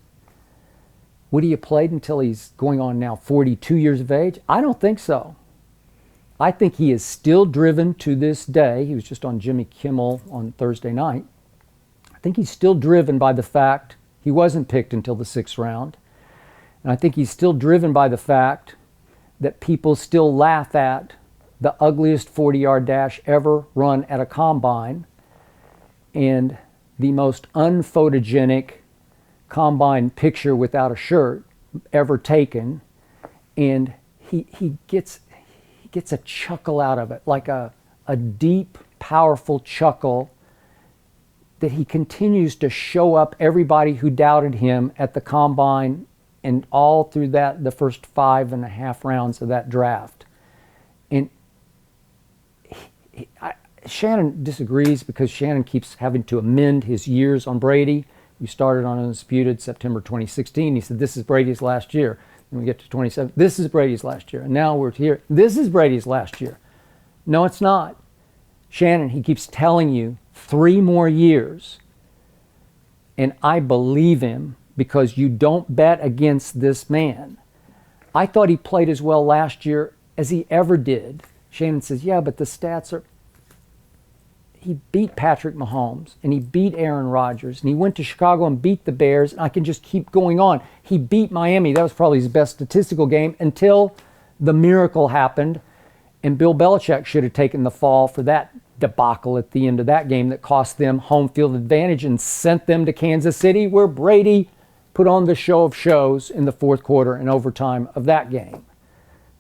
would he have played until he's going on now 42 years of age? I don't think so. I think he is still driven to this day. He was just on Jimmy Kimmel on Thursday night. I think he's still driven by the fact he wasn't picked until the sixth round. And I think he's still driven by the fact that people still laugh at the ugliest 40-yard dash ever run at a combine and the most unphotogenic combine picture without a shirt ever taken. And he gets a chuckle out of it, like a deep, powerful chuckle that he continues to show up everybody who doubted him at the combine and all through the first 5.5 rounds of that draft. And Shannon disagrees because Shannon keeps having to amend his years on Brady. We started on Undisputed September 2016. He said, this is Brady's last year. Then we get to 27. This is Brady's last year. And now we're here. This is Brady's last year. No, it's not. Shannon, he keeps telling you 3 more years. And I believe him because you don't bet against this man. I thought he played as well last year as he ever did. Shannon says, yeah, but the stats are... He beat Patrick Mahomes, and he beat Aaron Rodgers, and he went to Chicago and beat the Bears, and I can just keep going on. He beat Miami. That was probably his best statistical game until the miracle happened, and Bill Belichick should have taken the fall for that debacle at the end of that game that cost them home field advantage and sent them to Kansas City, where Brady put on the show of shows in the fourth quarter and overtime of that game.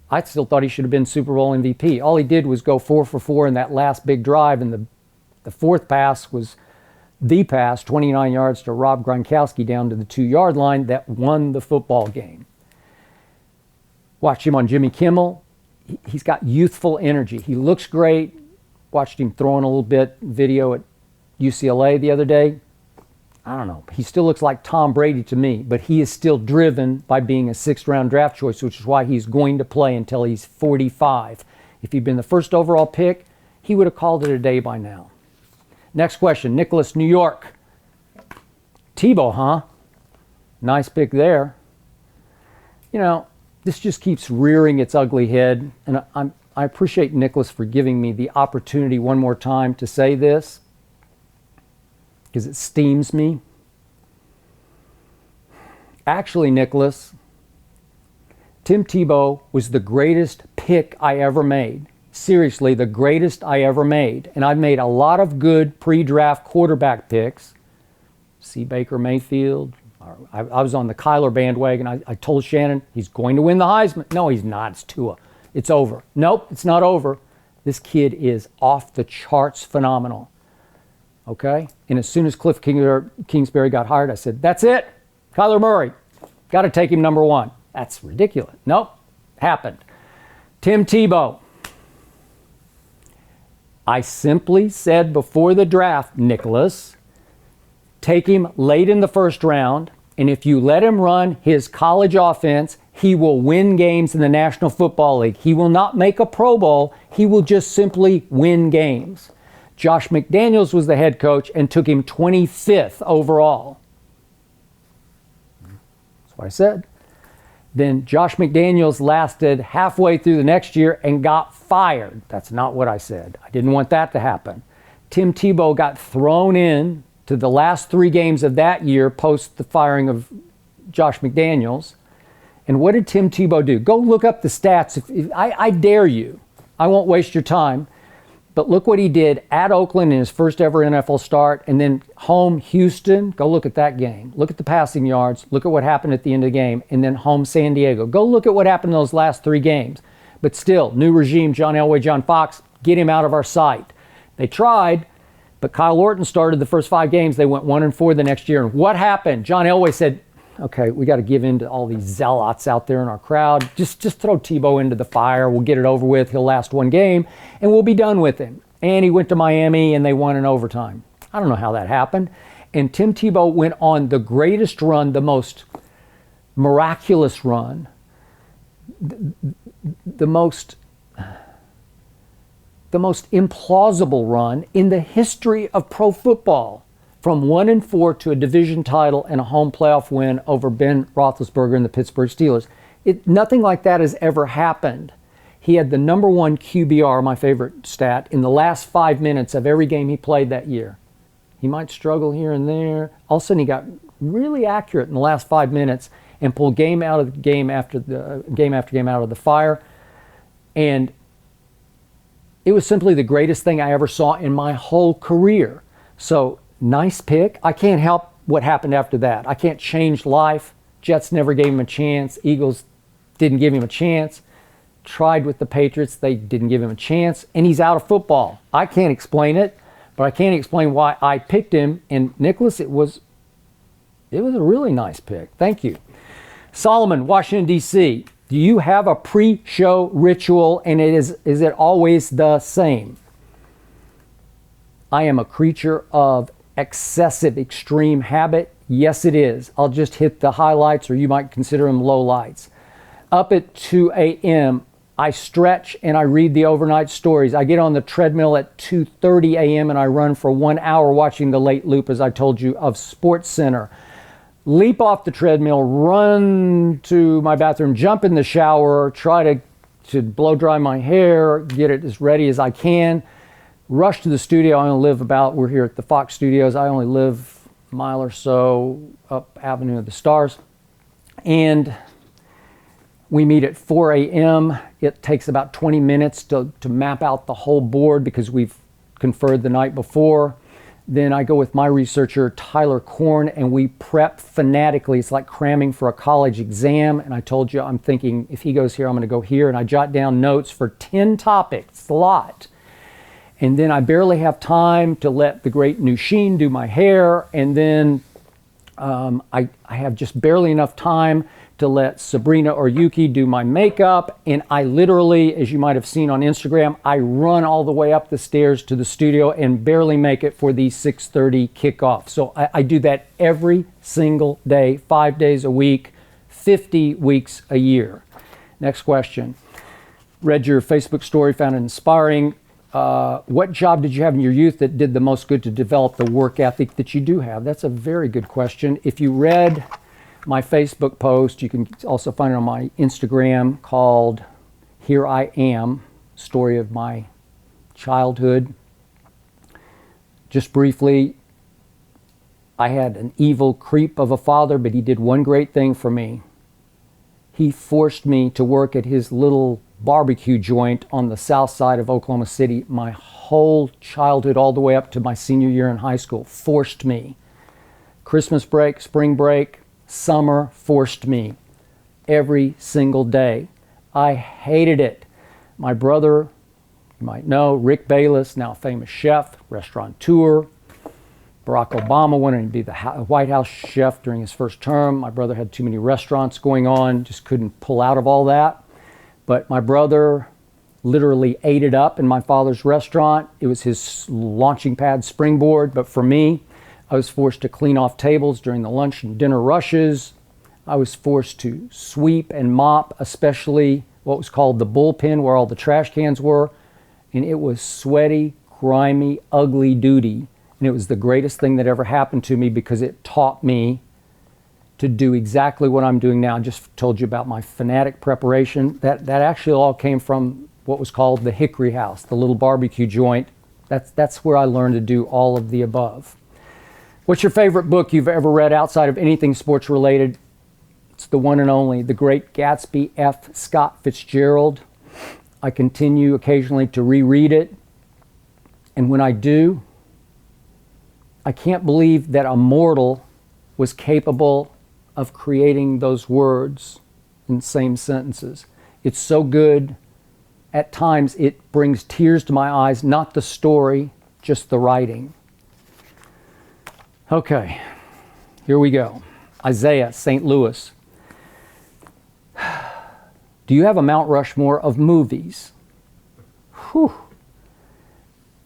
I still thought he should have been Super Bowl MVP. All he did was go 4 for 4 in that last big drive, and the fourth pass was the pass, 29 yards to Rob Gronkowski down to the 2-yard line that won the football game. Watched him on Jimmy Kimmel. He's got youthful energy. He looks great. Watched him throwing a little bit video at UCLA the other day. I don't know. He still looks like Tom Brady to me, but he is still driven by being a 6th-round draft choice, which is why he's going to play until he's 45. If he'd been the first overall pick, he would have called it a day by now. Next question, Nicholas, New York. Tebow, huh? Nice pick there. You know, this just keeps rearing its ugly head, and I appreciate Nicholas for giving me the opportunity one more time to say this, because it steams me. Actually, Nicholas, Tim Tebow was the greatest pick I ever made. Seriously, the greatest I ever made. And I've made a lot of good pre-draft quarterback picks. See Baker Mayfield. I was on the Kyler bandwagon. I told Shannon he's going to win the Heisman. No, he's not. It's Tua. It's over. Nope, it's not over. This kid is off the charts phenomenal. Okay? And as soon as Cliff Kingsbury got hired, I said, that's it. Kyler Murray. Got to take him number 1. That's ridiculous. Nope. Happened. Tim Tebow. I simply said before the draft, Nicholas, take him late in the first round, and if you let him run his college offense, he will win games in the National Football League. He will not make a Pro Bowl. He will just simply win games. Josh McDaniels was the head coach and took him 25th overall. That's what I said. Then Josh McDaniels lasted halfway through the next year and got fired. That's not what I said. I didn't want that to happen. Tim Tebow got thrown in to the last 3 games of that year post the firing of Josh McDaniels. And what did Tim Tebow do? Go look up the stats. I dare you. I won't waste your time. But look what he did at Oakland in his first ever NFL start, and then home Houston. Go look at that game. Look at the passing yards. Look at what happened at the end of the game. And then home San Diego. Go look at what happened in those last 3 games. But still, new regime, John Elway, John Fox, get him out of our sight. They tried, but Kyle Orton started the first 5 games. They went 1-4 the next year. And what happened? John Elway said, okay, we got to give in to all these zealots out there in our crowd. Just throw Tebow into the fire. We'll get it over with. He'll last 1 game, and we'll be done with him. And he went to Miami, and they won in overtime. I don't know how that happened. And Tim Tebow went on the greatest run, the most miraculous run, the most implausible run in the history of pro football. From 1-4 to a division title and a home playoff win over Ben Roethlisberger and the Pittsburgh Steelers. Nothing like that has ever happened. He had the number 1 QBR, my favorite stat, in the last 5 minutes of every game he played that year. He might struggle here and there. All of a sudden he got really accurate in the last 5 minutes and pulled game after game out of the fire. And it was simply the greatest thing I ever saw in my whole career. So, nice pick. I can't help what happened after that. I can't change life. Jets never gave him a chance. Eagles didn't give him a chance. Tried with the Patriots. They didn't give him a chance. And he's out of football. I can't explain it, but I can't explain why I picked him. And Nicholas, it was a really nice pick. Thank you. Solomon, Washington, D.C. Do you have a pre-show ritual, and is it always the same? I am a creature of excessive extreme habit. Yes, it is. I'll just hit the highlights, or you might consider them lowlights. Up at 2 a.m., I stretch and I read the overnight stories. I get on the treadmill at 2:30 a.m. and I run for 1 hour watching the late loop, as I told you, of SportsCenter. Leap off the treadmill, run to my bathroom, jump in the shower, try to blow dry my hair, get it as ready as I can. Rush to the studio. We're here at the Fox Studios. I only live a mile or so up Avenue of the Stars. And we meet at 4 a.m. It takes about 20 minutes to map out the whole board because we've conferred the night before. Then I go with my researcher, Tyler Korn, and we prep fanatically. It's like cramming for a college exam. And I told you, I'm thinking, if he goes here, I'm going to go here. And I jot down notes for 10 topics. It's a lot. And then I barely have time to let the great Nushin do my hair. And then I have just barely enough time to let Sabrina or Yuki do my makeup. And I literally, as you might have seen on Instagram, I run all the way up the stairs to the studio and barely make it for the 6:30 kickoff. So I do that every single day, 5 days a week, 50 weeks a year. Next question. Read your Facebook story, found it inspiring. What job did you have in your youth that did the most good to develop the work ethic that you do have? That's a very good question. If you read my Facebook post, you can also find it on my Instagram, called Here I Am, story of my childhood. Just briefly, I had an evil creep of a father, but he did one great thing for me. He forced me to work at his little barbecue joint on the south side of Oklahoma City my whole childhood, all the way up to my senior year in high school. Forced me. Christmas break, spring break, summer, forced me. Every single day. I hated it. My brother, you might know, Rick Bayless, now a famous chef, restaurateur. Barack Obama wanted to be the White House chef during his first term. My brother had too many restaurants going on, just couldn't pull out of all that. But my brother literally ate it up in my father's restaurant. It was his launching pad, springboard. But for me, I was forced to clean off tables during the lunch and dinner rushes. I was forced to sweep and mop, especially what was called the bullpen, where all the trash cans were. And it was sweaty, grimy, ugly duty. And it was the greatest thing that ever happened to me because it taught me to do exactly what I'm doing now. I just told you about my fanatic preparation. That actually all came from what was called the Hickory House, the little barbecue joint. That's where I learned to do all of the above. What's your favorite book you've ever read outside of anything sports related? It's the one and only, The Great Gatsby, F. Scott Fitzgerald. I continue occasionally to reread it. And when I do, I can't believe that a mortal was capable of creating those words in the same sentences. It's so good. At times it brings tears to my eyes, not the story, just the writing. Okay, here we go. Isaiah, St. Louis. Do you have a Mount Rushmore of movies? Whew.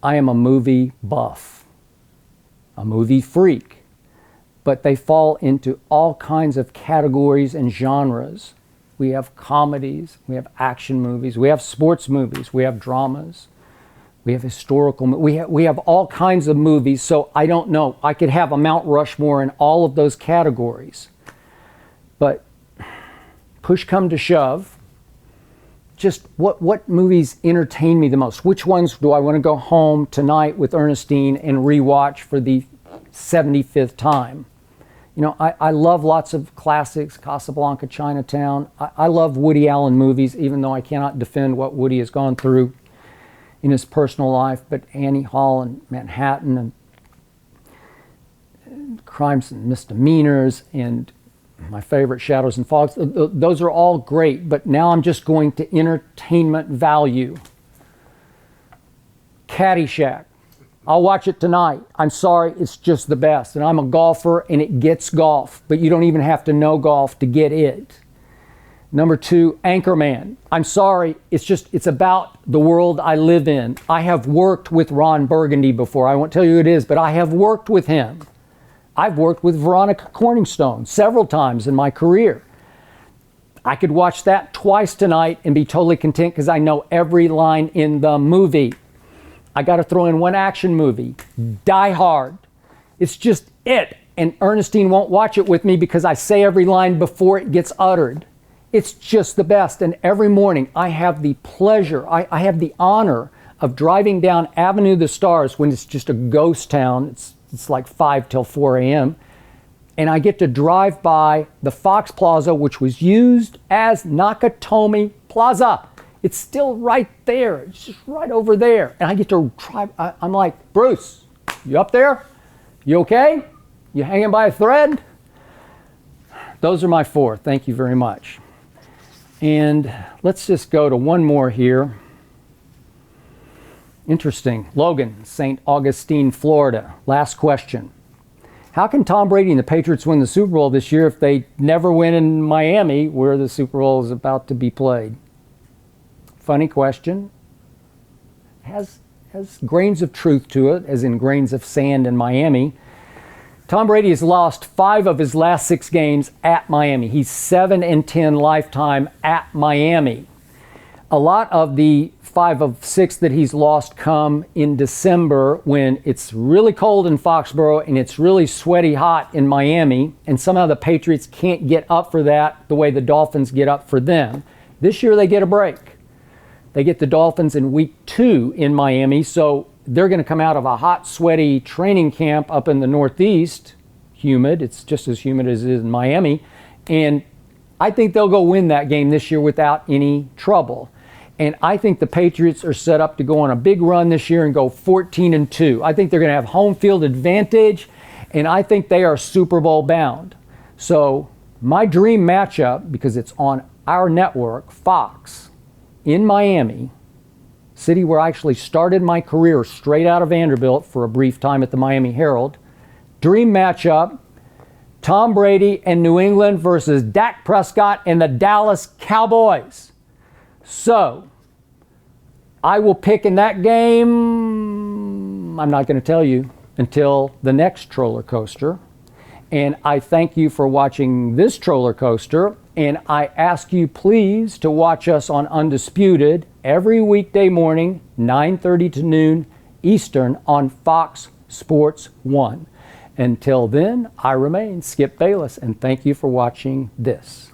I am a movie buff, a movie freak, but they fall into all kinds of categories and genres. We have comedies, we have action movies, we have sports movies, we have dramas, we have historical, we have all kinds of movies, so I don't know. I could have a Mount Rushmore in all of those categories. But push come to shove, just what movies entertain me the most? Which ones do I want to go home tonight with Ernestine and rewatch for the 75th time? You know, I love lots of classics, Casablanca, Chinatown. I love Woody Allen movies, even though I cannot defend what Woody has gone through in his personal life. But Annie Hall and Manhattan and Crimes and Misdemeanors and my favorite, Shadows and Fogs, those are all great. But now I'm just going to entertainment value. Caddyshack. I'll watch it tonight. I'm sorry, it's just the best. And I'm a golfer, and it gets golf, but you don't even have to know golf to get it. Number 2, Anchorman. I'm sorry, it's about the world I live in. I have worked with Ron Burgundy before. I won't tell you who it is, but I have worked with him. I've worked with Veronica Corningstone several times in my career. I could watch that twice tonight and be totally content because I know every line in the movie. I got to throw in one action movie, Die Hard. It's just it. And Ernestine won't watch it with me because I say every line before it gets uttered. It's just the best. And every morning I have the pleasure, I have the honor of driving down Avenue of the Stars when it's just a ghost town. It's like 5 till 4 a.m. And I get to drive by the Fox Plaza, which was used as Nakatomi Plaza. It's still right there. It's just right over there. And I get to drive. I'm like, Bruce, you up there? You okay? You hanging by a thread? Those are my 4. Thank you very much. And let's just go to one more here. Interesting. Logan, St. Augustine, Florida. Last question. How can Tom Brady and the Patriots win the Super Bowl this year if they never win in Miami, where the Super Bowl is about to be played? Funny question. Has grains of truth to it, as in grains of sand in Miami. Tom Brady has lost 5 of his last 6 games at Miami. He's 7-10 lifetime at Miami. A lot of the 5 of 6 that he's lost come in December when it's really cold in Foxborough and it's really sweaty hot in Miami, and somehow the Patriots can't get up for that the way the Dolphins get up for them. This year they get a break. They get the Dolphins in week 2 in Miami, so they're going to come out of a hot, sweaty training camp up in the Northeast, humid. It's just as humid as it is in Miami. And I think they'll go win that game this year without any trouble. And I think the Patriots are set up to go on a big run this year and go 14-2. I think they're going to have home field advantage, and I think they are Super Bowl bound. So my dream matchup, because it's on our network, Fox, in Miami, city where I actually started my career straight out of Vanderbilt for a brief time at the Miami Herald. Dream matchup, Tom Brady and New England versus Dak Prescott and the Dallas Cowboys. So, I will pick in that game, I'm not going to tell you until the next Troller Coaster. And I thank you for watching this Troller Coaster. And I ask you please to watch us on Undisputed every weekday morning, 9:30 to noon Eastern on Fox Sports 1. Until then, I remain Skip Bayless, and thank you for watching this.